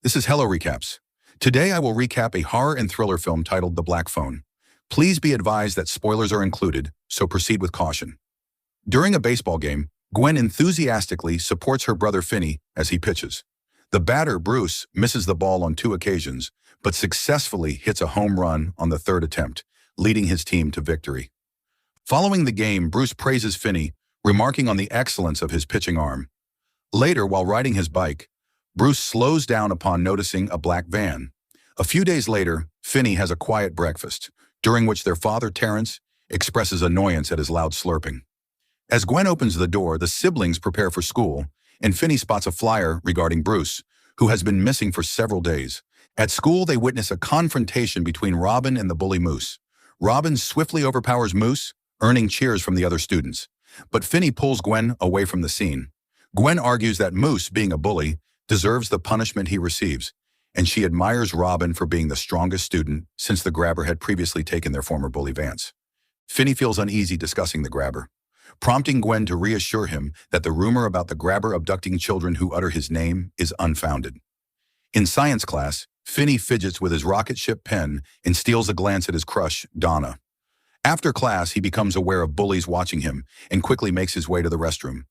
This is Hello Recaps. Today I will recap a horror and thriller film titled The Black Phone. Please be advised that spoilers are included, so proceed with caution. During a baseball game, Gwen enthusiastically supports her brother Finney as he pitches. The batter, Bruce, misses the ball on 2 occasions, but successfully hits a home run on the 3rd attempt, leading his team to victory. Following the game, Bruce praises Finney, remarking on the excellence of his pitching arm. Later, while riding his bike, Bruce slows down upon noticing a black van. A few days later, Finney has a quiet breakfast, during which their father, Terrence, expresses annoyance at his loud slurping. As Gwen opens the door, the siblings prepare for school, and Finney spots a flyer regarding Bruce, who has been missing for several days. At school, they witness a confrontation between Robin and the bully Moose. Robin swiftly overpowers Moose, earning cheers from the other students. But Finney pulls Gwen away from the scene. Gwen argues that Moose, being a bully, deserves the punishment he receives, and she admires Robin for being the strongest student since the grabber had previously taken their former bully Vance. Finney feels uneasy discussing the grabber, prompting Gwen to reassure him that the rumor about the grabber abducting children who utter his name is unfounded. In science class, Finney fidgets with his rocket ship pen and steals a glance at his crush, Donna. After class, he becomes aware of bullies watching him and quickly makes his way to the restroom.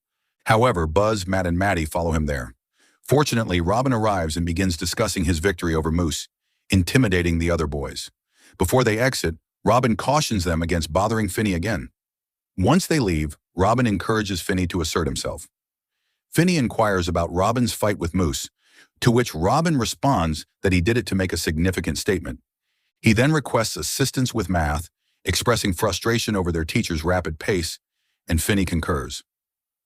However, Buzz, Matt, and Maddie follow him there. Fortunately, Robin arrives and begins discussing his victory over Moose, intimidating the other boys. Before they exit, Robin cautions them against bothering Finney again. Once they leave, Robin encourages Finney to assert himself. Finney inquires about Robin's fight with Moose, to which Robin responds that he did it to make a significant statement. He then requests assistance with math, expressing frustration over their teacher's rapid pace, and Finney concurs.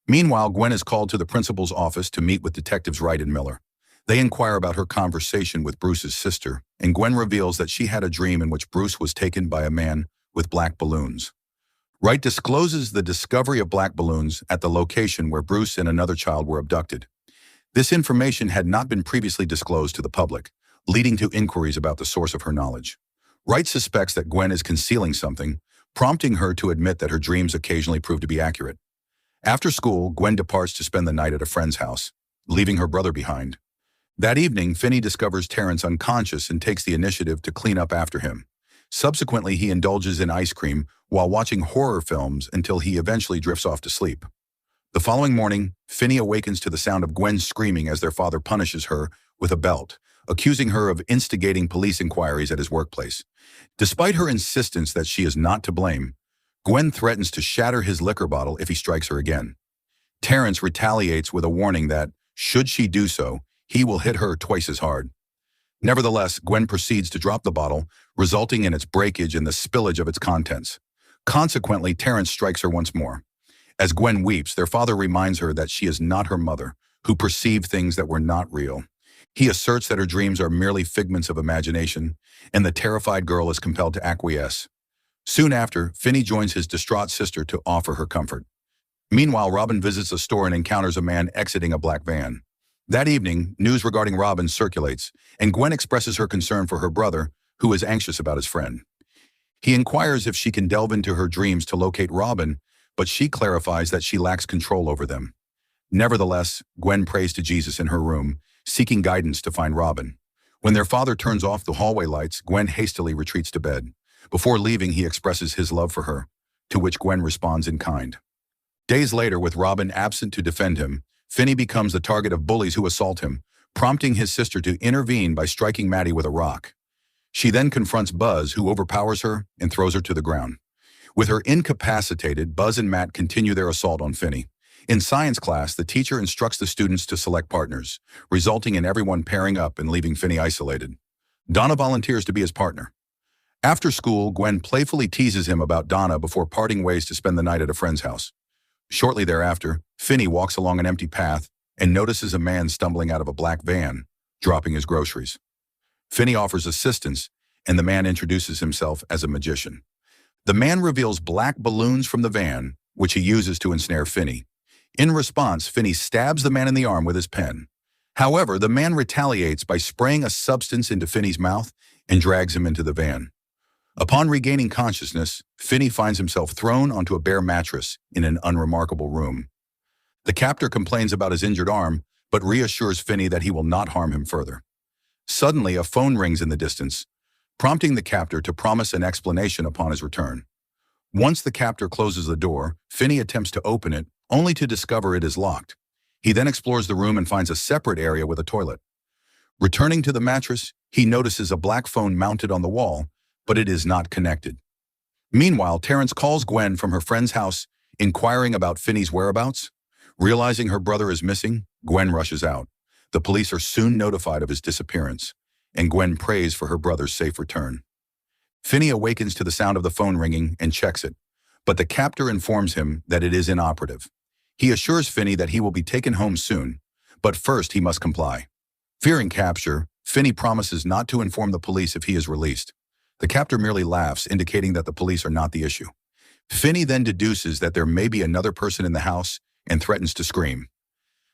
Meanwhile, Gwen is called to the principal's office to meet with Detectives Wright and Miller. They inquire about her conversation with Bruce's sister, and Gwen reveals that she had a dream in which Bruce was taken by a man with black balloons. Wright discloses the discovery of black balloons at the location where Bruce and another child were abducted. This information had not been previously disclosed to the public, leading to inquiries about the source of her knowledge. Wright suspects that Gwen is concealing something, prompting her to admit that her dreams occasionally prove to be accurate. After school, Gwen departs to spend the night at a friend's house, leaving her brother behind. That evening, Finney discovers Terrence unconscious and takes the initiative to clean up after him. Subsequently, he indulges in ice cream while watching horror films until he eventually drifts off to sleep. The following morning, Finney awakens to the sound of Gwen screaming as their father punishes her with a belt, accusing her of instigating police inquiries at his workplace. Despite her insistence that she is not to blame, Gwen threatens to shatter his liquor bottle if he strikes her again. Terrence retaliates with a warning that, should she do so, he will hit her twice as hard. Nevertheless, Gwen proceeds to drop the bottle, resulting in its breakage and the spillage of its contents. Consequently, Terrence strikes her once more. As Gwen weeps, their father reminds her that she is not her mother, who perceived things that were not real. He asserts that her dreams are merely figments of imagination, and the terrified girl is compelled to acquiesce. Soon after, Finney joins his distraught sister to offer her comfort. Meanwhile, Robin visits a store and encounters a man exiting a black van. That evening, news regarding Robin circulates, and Gwen expresses her concern for her brother, who is anxious about his friend. He inquires if she can delve into her dreams to locate Robin, but she clarifies that she lacks control over them. Nevertheless, Gwen prays to Jesus in her room, seeking guidance to find Robin. When their father turns off the hallway lights, Gwen hastily retreats to bed. Before leaving, he expresses his love for her, to which Gwen responds in kind. Days later, with Robin absent to defend him, Finney becomes the target of bullies who assault him, prompting his sister to intervene by striking Maddie with a rock. She then confronts Buzz, who overpowers her and throws her to the ground. With her incapacitated, Buzz and Matt continue their assault on Finney. In science class, the teacher instructs the students to select partners, resulting in everyone pairing up and leaving Finney isolated. Donna volunteers to be his partner. After school, Gwen playfully teases him about Donna before parting ways to spend the night at a friend's house. Shortly thereafter, Finney walks along an empty path and notices a man stumbling out of a black van, dropping his groceries. Finney offers assistance, and the man introduces himself as a magician. The man reveals black balloons from the van, which he uses to ensnare Finney. In response, Finney stabs the man in the arm with his pen. However, the man retaliates by spraying a substance into Finney's mouth and drags him into the van. Upon regaining consciousness, Finney finds himself thrown onto a bare mattress in an unremarkable room. The captor complains about his injured arm, but reassures Finney that he will not harm him further. Suddenly, a phone rings in the distance, prompting the captor to promise an explanation upon his return. Once the captor closes the door, Finney attempts to open it, only to discover it is locked. He then explores the room and finds a separate area with a toilet. Returning to the mattress, he notices a black phone mounted on the wall, but it is not connected. Meanwhile, Terrence calls Gwen from her friend's house, inquiring about Finney's whereabouts. Realizing her brother is missing, Gwen rushes out. The police are soon notified of his disappearance, and Gwen prays for her brother's safe return. Finney awakens to the sound of the phone ringing and checks it, but the captor informs him that it is inoperative. He assures Finney that he will be taken home soon, but first he must comply. Fearing capture, Finney promises not to inform the police if he is released. The captor merely laughs, indicating that the police are not the issue. Finney then deduces that there may be another person in the house and threatens to scream.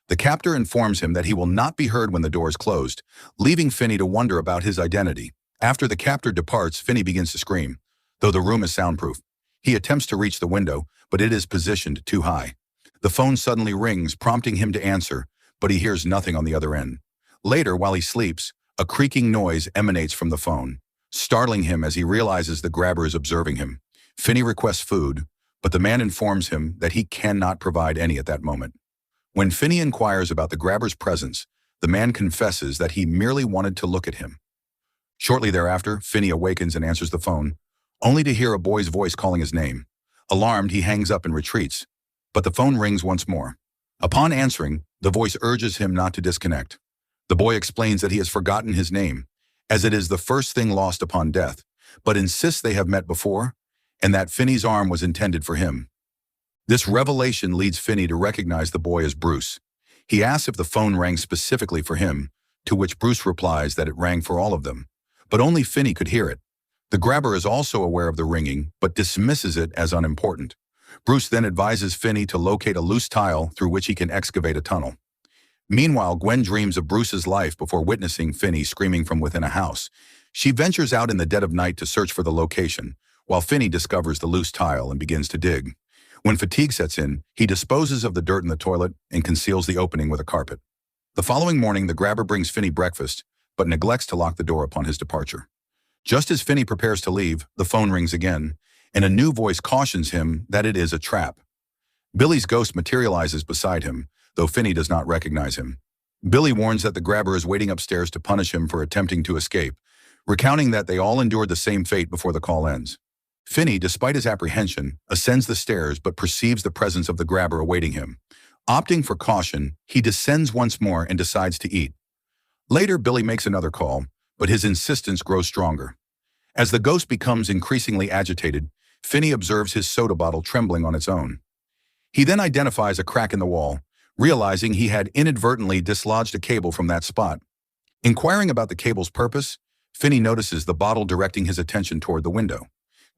The captor informs him that he will not be heard when the door is closed, leaving Finney to wonder about his identity. After the captor departs, Finney begins to scream, though the room is soundproof. He attempts to reach the window, but it is positioned too high. The phone suddenly rings, prompting him to answer, but he hears nothing on the other end. Later, while he sleeps, a creaking noise emanates from the phone, startling him as he realizes the grabber is observing him. Finney requests food, but the man informs him that he cannot provide any at that moment. When Finney inquires about the grabber's presence, the man confesses that he merely wanted to look at him. Shortly thereafter, Finney awakens and answers the phone, only to hear a boy's voice calling his name. Alarmed, he hangs up and retreats, but the phone rings once more. Upon answering, the voice urges him not to disconnect. The boy explains that he has forgotten his name, as it is the first thing lost upon death, but insists they have met before, and that Finney's arm was intended for him. This revelation leads Finney to recognize the boy as Bruce. He asks if the phone rang specifically for him, to which Bruce replies that it rang for all of them, but only Finney could hear it. The grabber is also aware of the ringing, but dismisses it as unimportant. Bruce then advises Finney to locate a loose tile through which he can excavate a tunnel. Meanwhile, Gwen dreams of Bruce's life before witnessing Finney screaming from within a house. She ventures out in the dead of night to search for the location, while Finney discovers the loose tile and begins to dig. When fatigue sets in, he disposes of the dirt in the toilet and conceals the opening with a carpet. The following morning, the grabber brings Finney breakfast, but neglects to lock the door upon his departure. Just as Finney prepares to leave, the phone rings again, and a new voice cautions him that it is a trap. Billy's ghost materializes beside him, though Finney does not recognize him. Billy warns that the grabber is waiting upstairs to punish him for attempting to escape, recounting that they all endured the same fate before the call ends. Finney, despite his apprehension, ascends the stairs but perceives the presence of the grabber awaiting him. Opting for caution, he descends once more and decides to eat. Later, Billy makes another call, but his insistence grows stronger. As the ghost becomes increasingly agitated, Finney observes his soda bottle trembling on its own. He then identifies a crack in the wall, realizing he had inadvertently dislodged a cable from that spot. Inquiring about the cable's purpose, Finney notices the bottle directing his attention toward the window.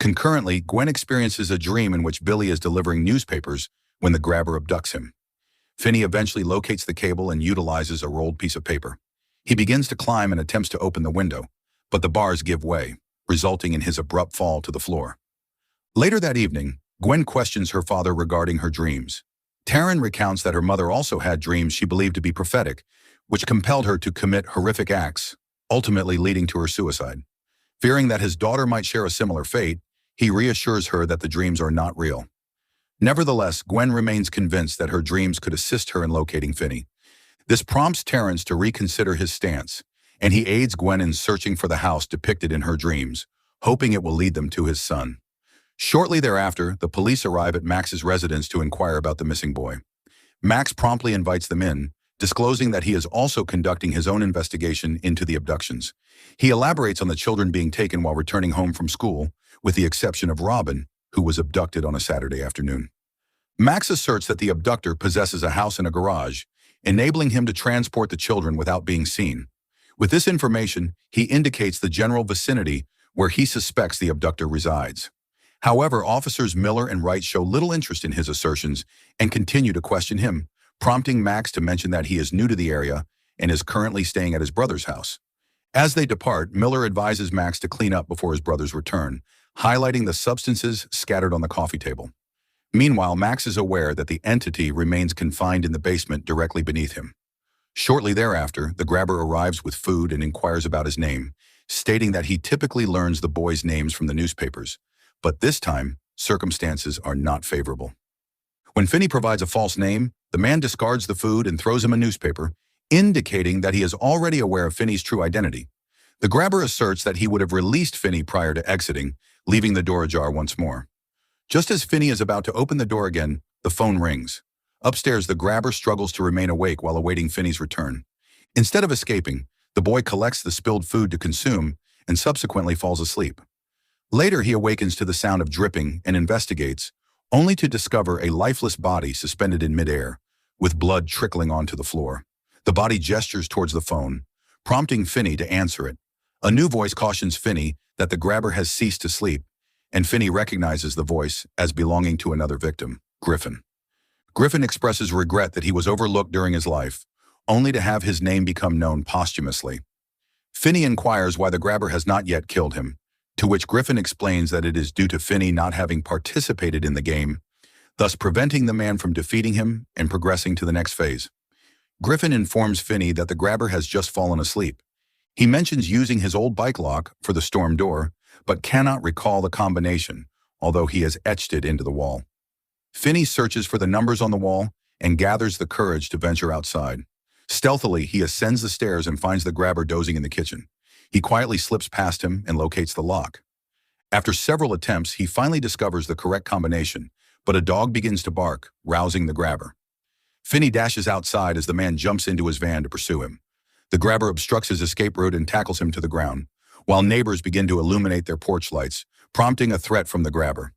Concurrently, Gwen experiences a dream in which Billy is delivering newspapers when the grabber abducts him. Finney eventually locates the cable and utilizes a rolled piece of paper. He begins to climb and attempts to open the window, but the bars give way, resulting in his abrupt fall to the floor. Later that evening, Gwen questions her father regarding her dreams. Taryn recounts that her mother also had dreams she believed to be prophetic, which compelled her to commit horrific acts, ultimately leading to her suicide. Fearing that his daughter might share a similar fate, he reassures her that the dreams are not real. Nevertheless, Gwen remains convinced that her dreams could assist her in locating Finney. This prompts Terrence to reconsider his stance, and he aids Gwen in searching for the house depicted in her dreams, hoping it will lead them to his son. Shortly thereafter, the police arrive at Max's residence to inquire about the missing boy. Max promptly invites them in, disclosing that he is also conducting his own investigation into the abductions. He elaborates on the children being taken while returning home from school, with the exception of Robin, who was abducted on a Saturday afternoon. Max asserts that the abductor possesses a house and a garage, enabling him to transport the children without being seen. With this information, he indicates the general vicinity where he suspects the abductor resides. However, officers Miller and Wright show little interest in his assertions and continue to question him, prompting Max to mention that he is new to the area and is currently staying at his brother's house. As they depart, Miller advises Max to clean up before his brother's return, highlighting the substances scattered on the coffee table. Meanwhile, Max is aware that the entity remains confined in the basement directly beneath him. Shortly thereafter, the grabber arrives with food and inquires about his name, stating that he typically learns the boys' names from the newspapers. But this time, circumstances are not favorable. When Finney provides a false name, the man discards the food and throws him a newspaper, indicating that he is already aware of Finney's true identity. The grabber asserts that he would have released Finney prior to exiting, leaving the door ajar once more. Just as Finney is about to open the door again, the phone rings. Upstairs, the grabber struggles to remain awake while awaiting Finney's return. Instead of escaping, the boy collects the spilled food to consume and subsequently falls asleep. Later, he awakens to the sound of dripping and investigates, only to discover a lifeless body suspended in midair, with blood trickling onto the floor. The body gestures towards the phone, prompting Finney to answer it. A new voice cautions Finney that the grabber has ceased to sleep, and Finney recognizes the voice as belonging to another victim, Griffin. Griffin expresses regret that he was overlooked during his life, only to have his name become known posthumously. Finney inquires why the grabber has not yet killed him, to which Griffin explains that it is due to Finney not having participated in the game, thus preventing the man from defeating him and progressing to the next phase. Griffin informs Finney that the grabber has just fallen asleep. He mentions using his old bike lock for the storm door, but cannot recall the combination, although he has etched it into the wall. Finney searches for the numbers on the wall and gathers the courage to venture outside. Stealthily, he ascends the stairs and finds the grabber dozing in the kitchen. He quietly slips past him and locates the lock. After several attempts, he finally discovers the correct combination, but a dog begins to bark, rousing the grabber. Finney dashes outside as the man jumps into his van to pursue him. The grabber obstructs his escape route and tackles him to the ground, while neighbors begin to illuminate their porch lights, prompting a threat from the grabber.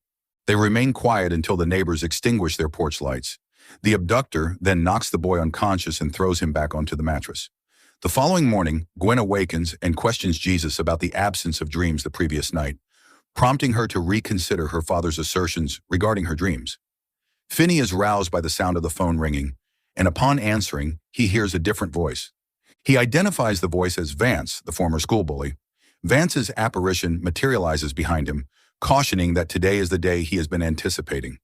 They remain quiet until the neighbors extinguish their porch lights. The abductor then knocks the boy unconscious and throws him back onto the mattress. The following morning, Gwen awakens and questions Jesus about the absence of dreams the previous night, prompting her to reconsider her father's assertions regarding her dreams. Finney is roused by the sound of the phone ringing, and upon answering, he hears a different voice. He identifies the voice as Vance, the former school bully. Vance's apparition materializes behind him, cautioning that today is the day he has been anticipating.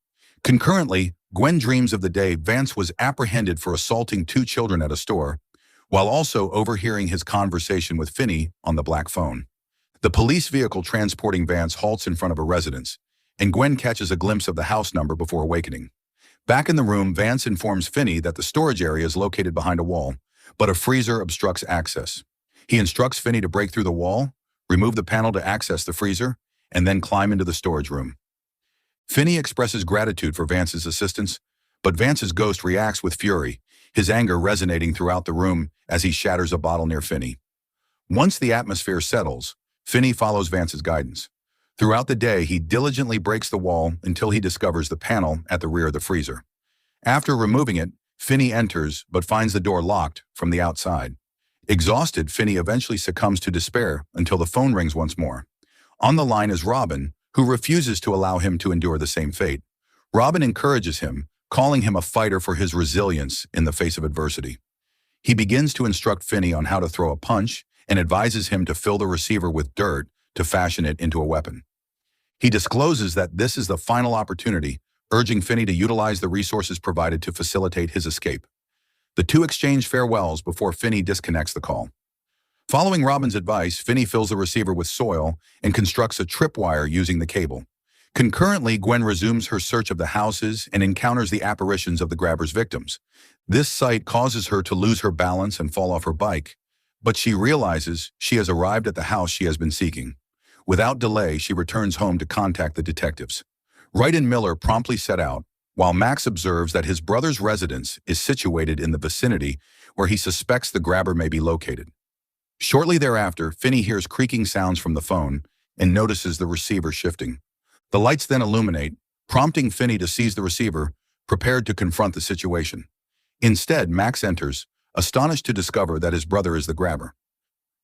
Concurrently, Gwen dreams of the day Vance was apprehended for assaulting 2 children at a store, while also overhearing his conversation with Finney on the black phone. The police vehicle transporting Vance halts in front of a residence, and Gwen catches a glimpse of the house number before awakening. Back in the room, Vance informs Finney that the storage area is located behind a wall, but a freezer obstructs access. He instructs Finney to break through the wall, remove the panel to access the freezer, and then climb into the storage room. Finney expresses gratitude for Vance's assistance, but Vance's ghost reacts with fury, his anger resonating throughout the room as he shatters a bottle near Finney. Once the atmosphere settles, Finney follows Vance's guidance. Throughout the day, he diligently breaks the wall until he discovers the panel at the rear of the freezer. After removing it, Finney enters but finds the door locked from the outside. Exhausted, Finney eventually succumbs to despair until the phone rings once more. On the line is Robin, who refuses to allow him to endure the same fate. Robin encourages him, calling him a fighter for his resilience in the face of adversity. He begins to instruct Finney on how to throw a punch and advises him to fill the receiver with dirt to fashion it into a weapon. He discloses that this is the final opportunity, urging Finney to utilize the resources provided to facilitate his escape. The two exchange farewells before Finney disconnects the call. Following Robin's advice, Finney fills the receiver with soil and constructs a tripwire using the cable. Concurrently, Gwen resumes her search of the houses and encounters the apparitions of the grabber's victims. This sight causes her to lose her balance and fall off her bike, but she realizes she has arrived at the house she has been seeking. Without delay, she returns home to contact the detectives. Wright and Miller promptly set out, while Max observes that his brother's residence is situated in the vicinity where he suspects the grabber may be located. Shortly thereafter, Finney hears creaking sounds from the phone and notices the receiver shifting. The lights then illuminate, prompting Finney to seize the receiver, prepared to confront the situation. Instead, Max enters, astonished to discover that his brother is the grabber.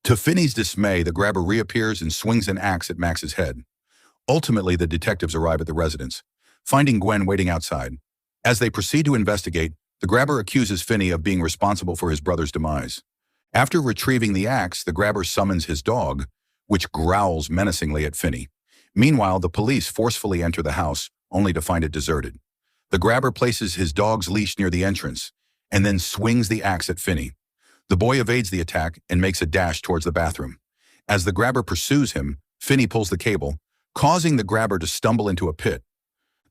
To Finney's dismay, the grabber reappears and swings an axe at Max's head. Ultimately, the detectives arrive at the residence, finding Gwen waiting outside. As they proceed to investigate, the grabber accuses Finney of being responsible for his brother's demise. After retrieving the axe, the grabber summons his dog, which growls menacingly at Finney. Meanwhile, the police forcefully enter the house, only to find it deserted. The grabber places his dog's leash near the entrance, and then swings the axe at Finney. The boy evades the attack and makes a dash towards the bathroom. As the grabber pursues him, Finney pulls the cable, causing the grabber to stumble into a pit.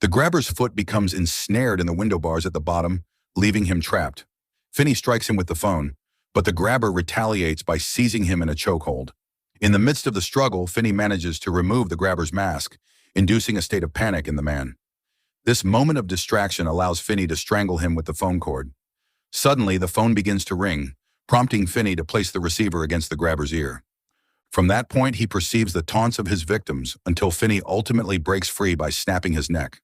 The grabber's foot becomes ensnared in the window bars at the bottom, leaving him trapped. Finney strikes him with the phone, but the grabber retaliates by seizing him in a chokehold. In the midst of the struggle, Finney manages to remove the grabber's mask, inducing a state of panic in the man. This moment of distraction allows Finney to strangle him with the phone cord. Suddenly, the phone begins to ring, prompting Finney to place the receiver against the grabber's ear. From that point, he perceives the taunts of his victims until Finney ultimately breaks free by snapping his neck.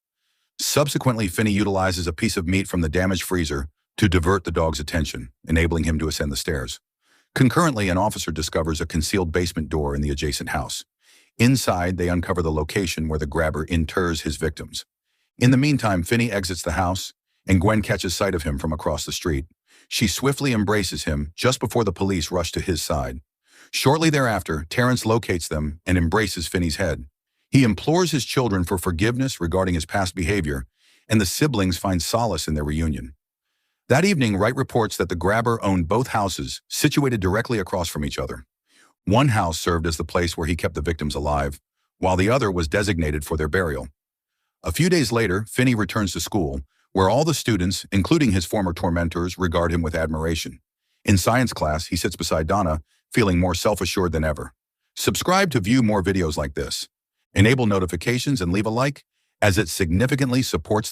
Subsequently, Finney utilizes a piece of meat from the damaged freezer to divert the dog's attention, enabling him to ascend the stairs. Concurrently, an officer discovers a concealed basement door in the adjacent house. Inside, they uncover the location where the grabber inters his victims. In the meantime, Finney exits the house, and Gwen catches sight of him from across the street. She swiftly embraces him just before the police rush to his side. Shortly thereafter, Terrence locates them and embraces Finney's head. He implores his children for forgiveness regarding his past behavior, and the siblings find solace in their reunion. That evening, Wright reports that the grabber owned both houses, situated directly across from each other. One house served as the place where he kept the victims alive, while the other was designated for their burial. A few days later, Finney returns to school, where all the students, including his former tormentors, regard him with admiration. In science class, he sits beside Donna, feeling more self-assured than ever. Subscribe to view more videos like this. Enable notifications and leave a like, as it significantly supports